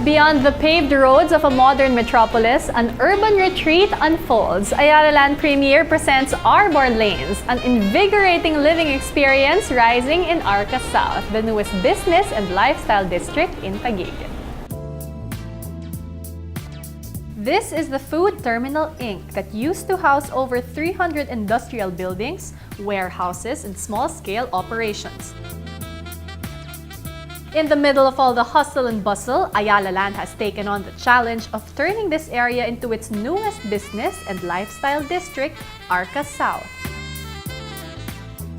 Beyond the paved roads of a modern metropolis, an urban retreat unfolds. Ayala Land Premier presents Arbor Lanes, an invigorating living experience rising in ARCA South, the newest business and lifestyle district in Taguig. This is the Food Terminal Inc. that used to house over 300 industrial buildings, warehouses, and small-scale operations. In the middle of all the hustle and bustle, Ayala Land has taken on the challenge of turning this area into its newest business and lifestyle district, ARCA South.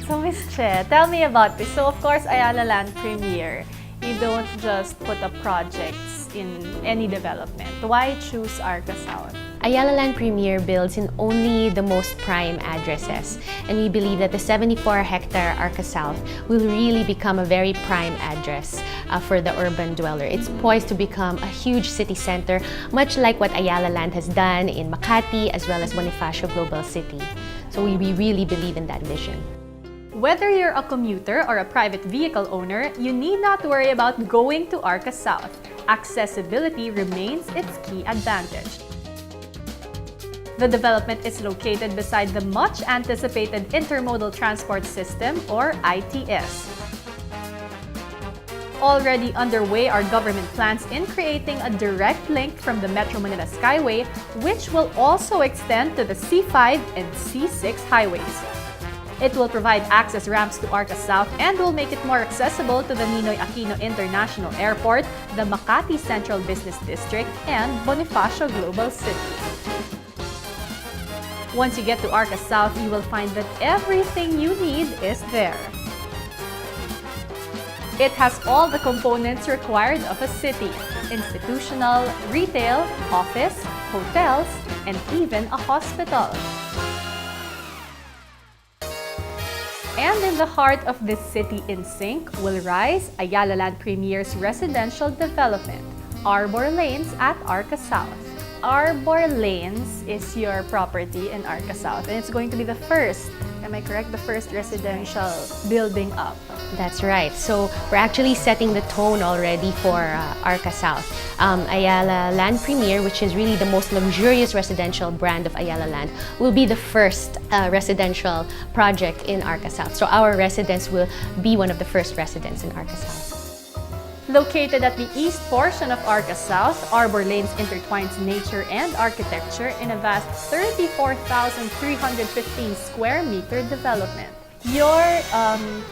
So Ms. Che, tell me about this. So of course, Ayala Land Premier, you don't just put up projects in any development. Why choose ARCA South? Ayala Land Premier builds in only the most prime addresses, and we believe that the 74-hectare ARCA South will really become a very prime address for the urban dweller. It's poised to become a huge city center, much like what Ayala Land has done in Makati as well as Bonifacio Global City. So we really believe in that vision. Whether you're a commuter or a private vehicle owner, you need not worry about going to ARCA South. Accessibility remains its key advantage. The development is located beside the much-anticipated Intermodal Transport System, or ITS. Already underway are government plans in creating a direct link from the Metro Manila Skyway, which will also extend to the C5 and C6 highways. It will provide access ramps to ARCA South and will make it more accessible to the Ninoy Aquino International Airport, the Makati Central Business District, and Bonifacio Global City. Once you get to ARCA South, you will find that everything you need is there. It has all the components required of a city: institutional, retail, office, hotels, and even a hospital. And in the heart of this city in sync will rise Ayala Land Premier's residential development, Arbor Lanes at ARCA South. Arbor Lanes is your property in ARCA South, and it's going to be the first, am I correct, the first residential building up. That's right. So we're actually setting the tone already for ARCA South. Ayala Land Premier, which is really the most luxurious residential brand of Ayala Land, will be the first residential project in ARCA South. So our residents will be one of the first residents in ARCA South. Located at the east portion of ARCA South, Arbor Lanes intertwines nature and architecture in a vast 34,315 square meter development. Your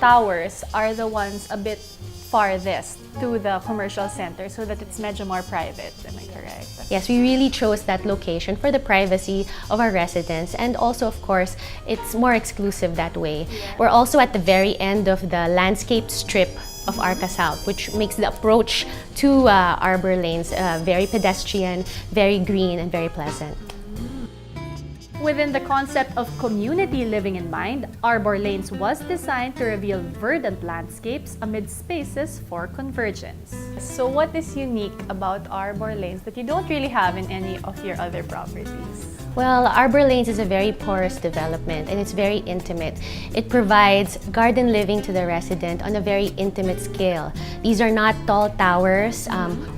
towers are the ones a bit farthest to the commercial center so that it's medyo more private. Am I correct? Yes, we really chose that location for the privacy of our residents, and also, of course, it's more exclusive that way. Yeah. We're also at the very end of the landscape strip of ARCA South, which makes the approach to Arbor Lanes very pedestrian, very green, and very pleasant. Within the concept of community living in mind, Arbor Lanes was designed to reveal verdant landscapes amid spaces for convergence. So what is unique about Arbor Lanes that you don't really have in any of your other properties? Well, Arbor Lanes is a very porous development, and it's very intimate. It provides garden living to the resident on a very intimate scale. These are not tall towers.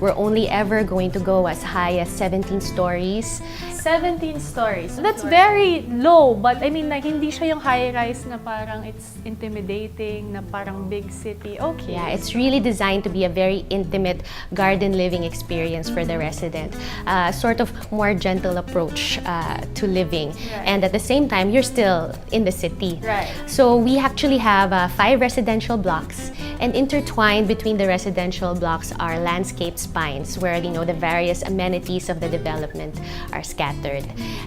We're only ever going to go as high as 17 stories. 17 stories. That's very low, but I mean, like, hindi siya yung high-rise na parang it's intimidating, na parang big city. Okay. Yeah, it's really designed to be a very intimate garden living experience for the resident. Sort of more gentle approach to living. Right. And at the same time, you're still in the city. Right. So we actually have 5 residential blocks, and intertwined between the residential blocks are landscape spines where, you know, the various amenities of the development are scattered.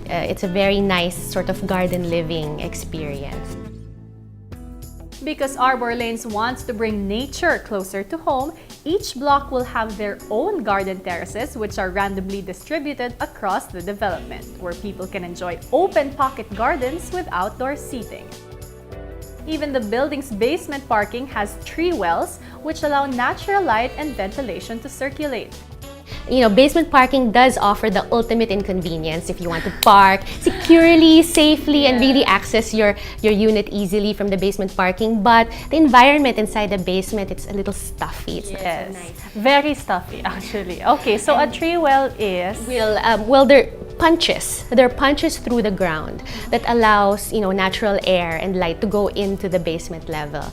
It's a very nice sort of garden living experience. Because Arbor Lanes wants to bring nature closer to home, each block will have their own garden terraces, which are randomly distributed across the development, where people can enjoy open pocket gardens with outdoor seating. Even the building's basement parking has tree wells, which allow natural light and ventilation to circulate. Basement parking does offer the ultimate inconvenience if you want to park securely, safely, and really access your unit easily from the basement parking. But the environment inside the basement, it's a little stuffy. It's not so nice. Very stuffy, actually. Okay, so a tree well is... They're punches. They're punches through the ground that allows, natural air and light to go into the basement level.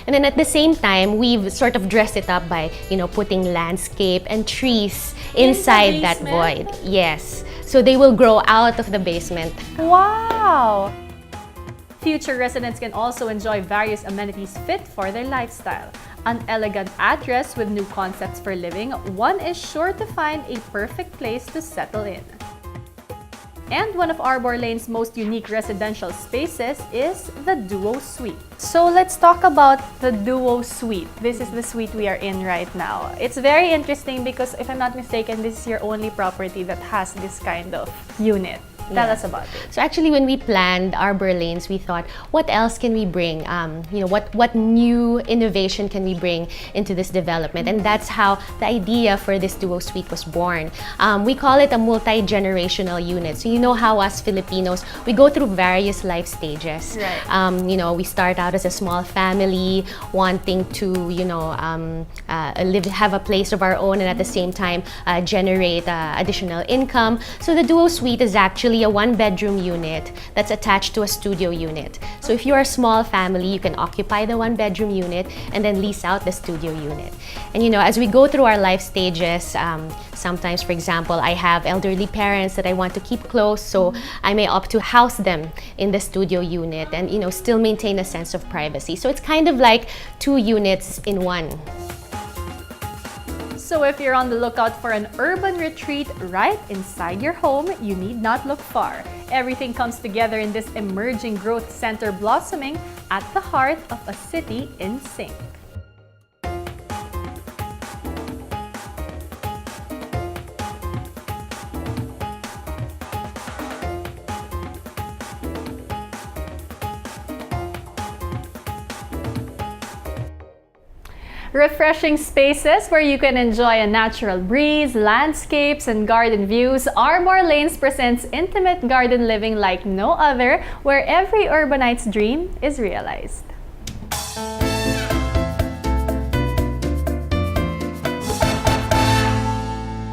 And then at the same time, we've sort of dressed it up by, putting landscape and trees inside that void. Yes. So they will grow out of the basement. Wow! Future residents can also enjoy various amenities fit for their lifestyle. An elegant address with new concepts for living, one is sure to find a perfect place to settle in. And one of Arbor Lane's most unique residential spaces is the Duo Suite. So let's talk about the Duo Suite. This is the suite we are in right now. It's very interesting because, if I'm not mistaken, this is your only property that has this kind of unit. Tell us about it. So actually, when we planned Arbor Lanes, we thought, what else can we bring? What new innovation can we bring into this development? And that's how the idea for this Duo Suite was born. We call it a multi-generational unit. So you know how us Filipinos, we go through various life stages. Right. We start out as a small family, wanting to, have a place of our own, and at the same time generate additional income. So the Duo Suite is actually a one-bedroom unit that's attached to a studio unit. So if you're a small family, you can occupy the one-bedroom unit and then lease out the studio unit. And as we go through our life stages, sometimes, for example, I have elderly parents that I want to keep close, so I may opt to house them in the studio unit and still maintain a sense of privacy. So it's kind of like two units in one. So if you're on the lookout for an urban retreat right inside your home, you need not look far. Everything comes together in this emerging growth center blossoming at the heart of a city in sync. Refreshing spaces where you can enjoy a natural breeze, landscapes, and garden views, Arbor Lanes presents intimate garden living like no other, where every urbanite's dream is realized.